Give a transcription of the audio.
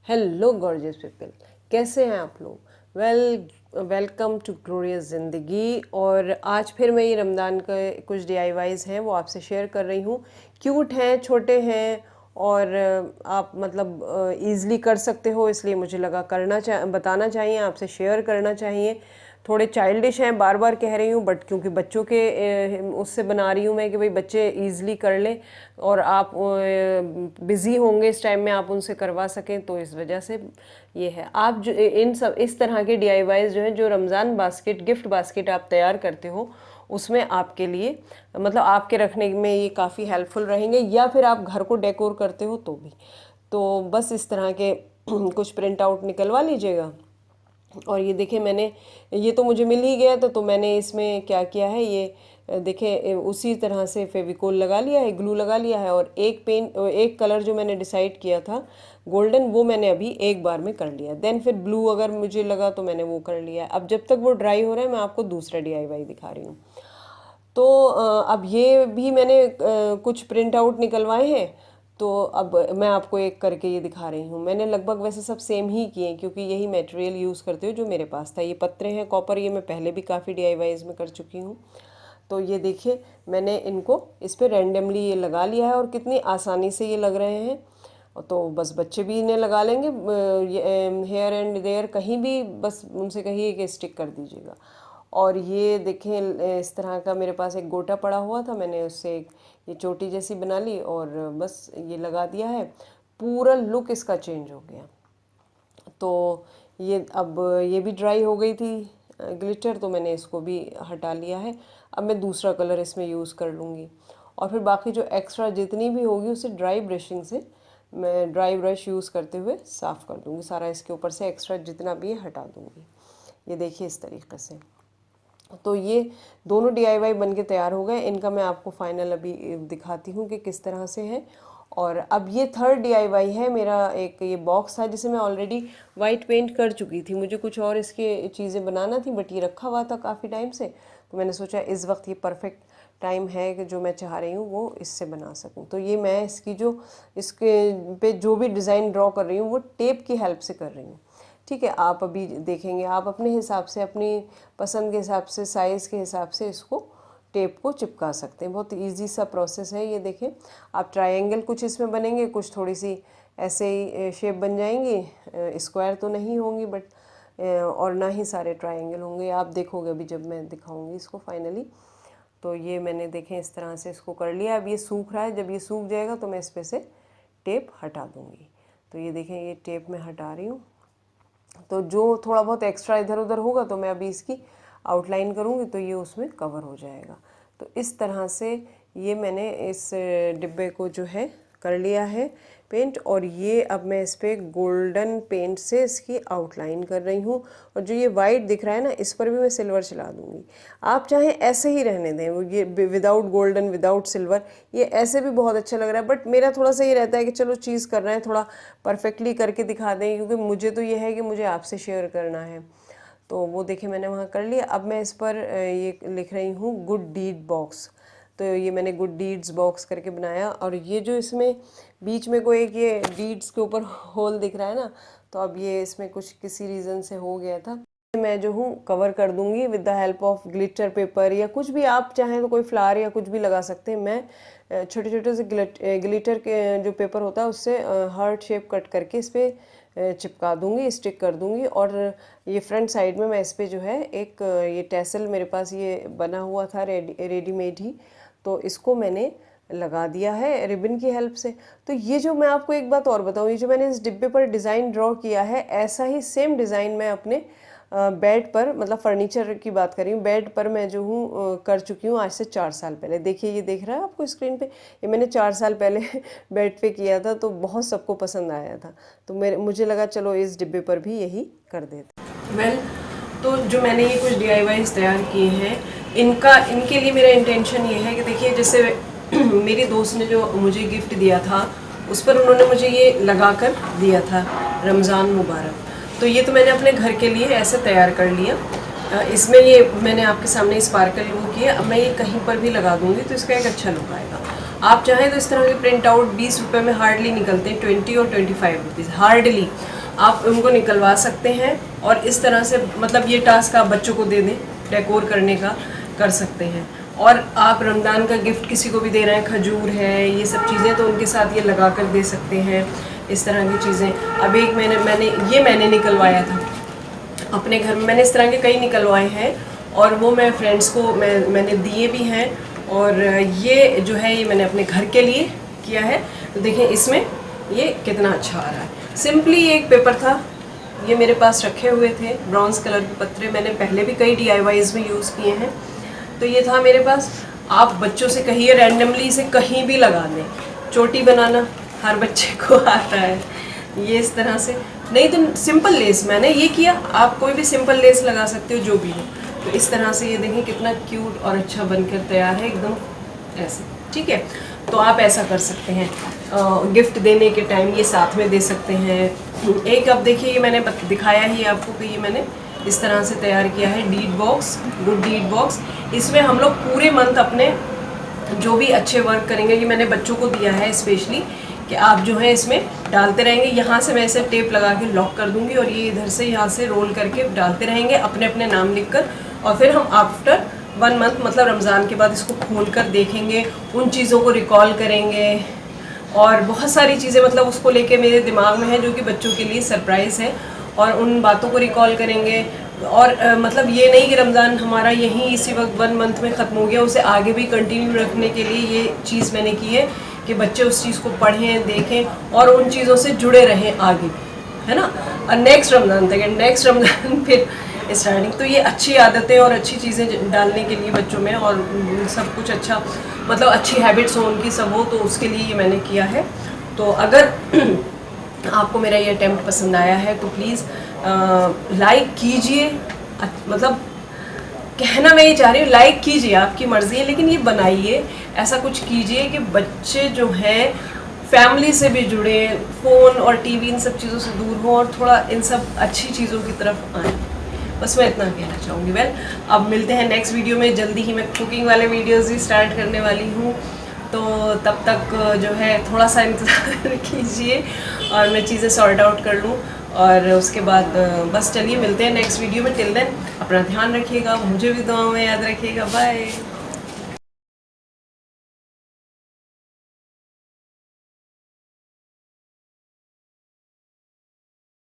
Hello gorgeous people, कैसे हैं आप लोग। वेलकम टू ग्लोरियस ज़िंदगी। और आज फिर मैं ये रमज़ान के कुछ DIYs हैं वो आपसे शेयर कर रही हूँ। क्यूट हैं, छोटे हैं और आप मतलब ईज़िली कर सकते हो, इसलिए मुझे लगा बताना चाहिए, आपसे शेयर करना चाहिए। थोड़े चाइल्डिश हैं, बार बार कह रही हूँ, बट क्योंकि बच्चों के उससे बना रही हूँ मैं कि भाई बच्चे ईज़िली कर लें और आप बिज़ी होंगे इस टाइम में, आप उनसे करवा सकें, तो इस वजह से ये है। आप जो इन सब इस तरह के DIYs जो हैं, जो रमज़ान बास्केट, गिफ्ट बास्केट आप तैयार करते हो, उसमें आपके लिए मतलब आपके रखने में ये काफ़ी हेल्पफुल रहेंगे, या फिर आप घर को डेकोर करते हो तो भी। तो बस इस तरह के कुछ प्रिंट आउट निकलवा लीजिएगा। और ये देखें, मैंने ये तो मुझे मिल ही गया था, तो मैंने इसमें क्या किया है, ये देखें उसी तरह से फेविकोल लगा लिया है, ग्लू लगा लिया है, और एक कलर जो मैंने डिसाइड किया था गोल्डन, वो मैंने अभी एक बार में कर लिया। देन फिर ब्लू अगर मुझे लगा तो मैंने वो कर लिया। अब जब तक वो ड्राई हो रहा है, मैं आपको दूसरा DIY दिखा रही हूँ। तो अब ये भी मैंने कुछ प्रिंट आउट निकलवाए हैं, तो अब मैं आपको एक करके ये दिखा रही हूँ। मैंने लगभग वैसे सब सेम ही किए हैं, क्योंकि यही मटेरियल यूज़ करते हुए जो मेरे पास था। ये पत्रे हैं कॉपर, ये मैं पहले भी काफ़ी DIYs में कर चुकी हूँ। तो ये देखिए, मैंने इनको इस पर रैंडमली ये लगा लिया है, और कितनी आसानी से ये लग रहे हैं। तो बस बच्चे भी इन्हें लगा लेंगे हेयर एंड देयर, कहीं भी बस उनसे कहिए कि स्टिक कर दीजिएगा। और ये देखें, इस तरह का मेरे पास एक गोटा पड़ा हुआ था, मैंने उससे ये चोटी जैसी बना ली और बस ये लगा दिया है। पूरा लुक इसका चेंज हो गया। तो ये अब ये भी ड्राई हो गई थी ग्लिटर, तो मैंने इसको भी हटा लिया है। अब मैं दूसरा कलर इसमें यूज़ कर लूँगी, और फिर बाकी जो एक्स्ट्रा जितनी भी होगी उसे ड्राई ब्रशिंग से, मैं ड्राई ब्रश यूज़ करते हुए साफ़ कर दूँगी। सारा इसके ऊपर से एक्स्ट्रा जितना भी है हटा दूँगी। ये देखिए इस तरीक़े से। तो ये दोनों DIY बन के तैयार हो गए। इनका मैं आपको फाइनल अभी दिखाती हूँ कि किस तरह से है। और अब ये थर्ड DIY है मेरा। एक ये बॉक्स था जिसे मैं ऑलरेडी वाइट पेंट कर चुकी थी, मुझे कुछ और इसके चीज़ें बनाना थी, बट ये रखा हुआ था काफ़ी टाइम से, तो मैंने सोचा इस वक्त ये परफेक्ट टाइम है कि जो मैं चाह रही हूँ वो इससे बना सकूँ। तो ये मैं इसके पे जो भी डिज़ाइन ड्रॉ कर रही हूँ वो टेप की हेल्प से कर रही हूँ। ठीक है, आप अभी देखेंगे, आप अपने हिसाब से, अपनी पसंद के हिसाब से, साइज़ के हिसाब से इसको टेप को चिपका सकते हैं। बहुत इजी सा प्रोसेस है। ये देखें, आप ट्रायंगल कुछ इसमें बनेंगे, कुछ थोड़ी सी ऐसे ही शेप बन जाएंगी, स्क्वायर तो नहीं होंगी, बट और ना ही सारे ट्रायंगल होंगे। आप देखोगे अभी जब मैं दिखाऊंगी इसको फाइनली। तो ये मैंने देखें इस तरह से इसको कर लिया। अब ये सूख रहा है, जब ये सूख जाएगा तो मैं इस पर से टेप हटा दूँगी। तो ये देखें, ये टेप मैं हटा रही हूँ। तो जो थोड़ा बहुत एक्स्ट्रा इधर उधर होगा तो मैं अभी इसकी आउटलाइन करूँगी, तो ये उसमें कवर हो जाएगा। तो इस तरह से ये मैंने इस डिब्बे को जो है कर लिया है पेंट, और ये अब मैं इस पर गोल्डन पेंट से इसकी आउटलाइन कर रही हूँ। और जो ये वाइट दिख रहा है ना, इस पर भी मैं सिल्वर चला दूँगी। आप चाहें ऐसे ही रहने दें, वो ये विदाउट गोल्डन, विदाउट सिल्वर, ये ऐसे भी बहुत अच्छा लग रहा है। बट मेरा थोड़ा सा ये रहता है कि चलो चीज़ कर रहे हैं, थोड़ा परफेक्टली करके दिखा दें, क्योंकि मुझे तो ये है कि मुझे आपसे शेयर करना है। तो वो देखिए मैंने वहाँ कर लिया। अब मैं इस पर ये लिख रही हूँ गुड डीड बॉक्स। तो ये मैंने गुड डीड्स बॉक्स करके बनाया, और ये जो इसमें बीच में कोई एक ये डीड्स के ऊपर होल दिख रहा है ना, तो अब ये इसमें कुछ किसी रीज़न से हो गया था। मैं जो हूँ कवर कर दूँगी with the help of glitter paper, या कुछ भी आप चाहें तो कोई फ्लावर या कुछ भी लगा सकते हैं। मैं छोटे छोटे से ग्लिटर के जो पेपर होता है उससे हार्ट शेप कट करके इस पर चिपका दूँगी, स्टिक कर दूँगी। और ये फ्रंट साइड में मैं इस पर जो है एक ये टैसल मेरे पास ये बना हुआ था रेडीमेड ही, तो इसको मैंने लगा दिया है रिबन की हेल्प से। तो ये जो मैं आपको एक बात और बताऊँ, ये जो मैंने इस डिब्बे पर डिज़ाइन ड्रॉ किया है, ऐसा ही सेम डिज़ाइन मैं अपने बेड पर, मतलब फर्नीचर की बात कर रही हूँ, बेड पर मैं जो हूँ कर चुकी हूँ आज से 4 साल पहले। देखिए ये देख रहा है आपको स्क्रीन पे, ये मैंने 4 साल पहले बेड पे किया था, तो बहुत सबको पसंद आया था। तो मुझे लगा चलो इस डिब्बे पर भी यही कर देते। तो जो मैंने ये कुछ DIYs तैयार किए हैं, इनके लिए मेरा इंटेंशन ये है कि देखिए, जैसे मेरी दोस्त ने जो मुझे गिफ्ट दिया था उस पर उन्होंने मुझे ये लगा कर दिया था, रमज़ान मुबारक। तो ये तो मैंने अपने घर के लिए ऐसे तैयार कर लिया। इसमें ये मैंने आपके सामने स्पार्कल वो किया। अब मैं ये कहीं पर भी लगा दूँगी तो इसका एक अच्छा लुक आएगा। आप चाहें तो इस तरह के प्रिंट आउट 20 रुपये में हार्डली निकलते हैं, 20 और 25 रुपीज़ हार्डली आप उनको निकलवा सकते हैं। और इस तरह से मतलब ये टास्क आप बच्चों को दे दें, डेकोर करने का कर सकते हैं। और आप रमज़ान का गिफ्ट किसी को भी दे रहे हैं, खजूर है, ये सब चीज़ें, तो उनके साथ ये लगा कर दे सकते हैं, इस तरह की चीज़ें। अब एक मैंने निकलवाया था अपने घर में, मैंने इस तरह के कई निकलवाए हैं और वो मैं फ्रेंड्स को मैंने दिए भी हैं। और ये जो है ये मैंने अपने घर के लिए किया है। तो देखें इसमें ये कितना अच्छा आ रहा है। सिंपली एक पेपर था, ये मेरे पास रखे हुए थे, ब्रॉन्ज कलर के पत्रे, मैंने पहले भी कई DIYs में यूज़ किए हैं। तो ये था मेरे पास। आप बच्चों से कहिए रैंडमली इसे कहीं भी लगा दें। चोटी बनाना हर बच्चे को आता है, ये इस तरह से। नहीं तो सिंपल लेस मैंने ये किया, आप कोई भी सिंपल लेस लगा सकते हो, जो भी हो। तो इस तरह से ये देखें कितना क्यूट और अच्छा बनकर तैयार है, एकदम ऐसे, ठीक है। तो आप ऐसा कर सकते हैं, गिफ्ट देने के टाइम ये साथ में दे सकते हैं। एक अब देखिए ये मैंने दिखाया ही आपको कि ये मैंने इस तरह से तैयार किया है deed box, good deed box. इसमें हम लोग पूरे मंथ अपने जो भी अच्छे वर्क करेंगे, ये मैंने बच्चों को दिया है स्पेशली कि आप जो है इसमें डालते रहेंगे। यहाँ से मैं इसे टेप लगा के लॉक कर दूँगी और ये इधर से यहाँ से रोल करके डालते रहेंगे अपने अपने नाम लिखकर। और फिर हम आफ्टर 1 मंथ मतलब रमज़ान के बाद इसको खोल कर देखेंगे, उन चीज़ों को रिकॉल करेंगे और बहुत सारी चीज़ें मतलब उसको लेके मेरे दिमाग में है जो कि बच्चों के लिए सरप्राइज़ है, और उन बातों को रिकॉल करेंगे। और मतलब ये नहीं कि रमज़ान हमारा यहीं इसी वक्त 1 मंथ में ख़त्म हो गया, उसे आगे भी कंटिन्यू रखने के लिए ये चीज़ मैंने की है कि बच्चे उस चीज़ को पढ़ें, देखें और उन चीज़ों से जुड़े रहें आगे भी, है ना। और नेक्स्ट रमज़ान फिर स्टार्टिंग। तो ये अच्छी आदतें और अच्छी चीज़ें डालने के लिए बच्चों में, और सब कुछ अच्छा मतलब अच्छी हैबिट्स हो उनकी सब हो, तो उसके लिए ये मैंने किया है। तो अगर आपको मेरा ये अटेम्प्ट पसंद आया है तो प्लीज़ लाइक कीजिए। मतलब कहना मैं ये चाह रही हूँ, लाइक कीजिए, आपकी मर्ज़ी है, लेकिन ये बनाइए, ऐसा कुछ कीजिए कि बच्चे जो हैं फैमिली से भी जुड़े, फ़ोन और टीवी इन सब चीज़ों से दूर हों और थोड़ा इन सब अच्छी चीज़ों की तरफ आएँ। बस मैं इतना कहना चाहूँगी। वेल, अब मिलते हैं नेक्स्ट वीडियो में। जल्दी ही मैं कुकिंग वाले वीडियोज़ भी स्टार्ट करने वाली हूँ, तो तब तक जो है थोड़ा सा इंतज़ार कीजिए और मैं चीज़ें सॉर्ट आउट कर लूँ, और उसके बाद बस चलिए मिलते हैं नेक्स्ट वीडियो में। टिल देन अपना ध्यान रखिएगा, मुझे भी दुआओं में याद रखिएगा। बाय।